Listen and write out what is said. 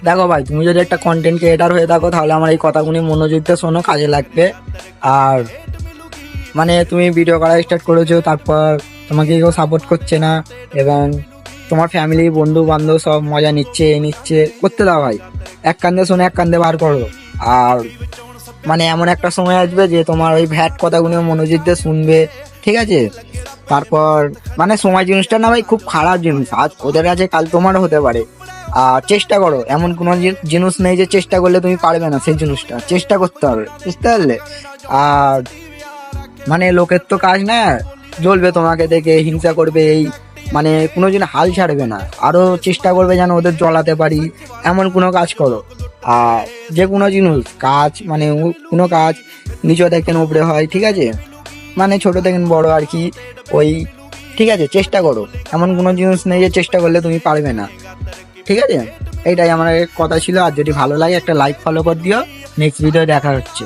দেখো ভাই, তুমি যদি একটা কন্টেন্ট ক্রিয়েটার হয়ে থাকো তাহলে আমার এই কথাগুলি মনোযোগ দিয়ে শোনো, কাজে লাগবে। আর মানে তুমি ভিডিও করা স্টার্ট করেছো, তারপর তোমাকে কেউ সাপোর্ট করছে না, এবং তোমার ফ্যামিলি বন্ধু বান্ধব সব মজা নিচ্ছে নিচ্ছে, করতে দাও ভাই। এক কান্দে শোনে এক কান্দে বার করো। আর মানে এমন একটা সময় আসবে যে তোমার ওই ভ্যাট কথাগুলো মনোযোগ দিয়ে শুনবে, ঠিক আছে? তারপর মানে সময় জিনিসটা না ভাই খুব খারাপ জিনিস, আজ ওদের আছে কাল তোমারও হতে পারে। আর চেষ্টা করো, এমন কোনো জিনিস নেই যে চেষ্টা করলে তুমি পারবে না, সেই জিনিসটা চেষ্টা করতে হবে, বুঝতে পারলে? আর মানে লোকের তো কাজ না, জ্বলবে তোমাকে দেখে, হিংসা করবে, এই মানে কোনো দিন হাল ছাড়বে না, আরো চেষ্টা করবে যেন ওদের জ্বলাতে পারি, এমন কোনো কাজ করো। আর যে কোনো জিনিস কাজ মানে কোনো কাজ নিচে দেখেন উপরে হয়, ঠিক আছে? মানে ছোট থেকে বড় আর কি, ওই ঠিক আছে, চেষ্টা করো। এমন কোনো জিনিস নেই যে চেষ্টা করলে তুমি পারবে না, ঠিক আছে? এইটাই আমার কথা ছিল। আর যদি ভালো লাগে একটা লাইক ফলো করে দিও। নেক্সট ভিডিও দেখা হচ্ছে।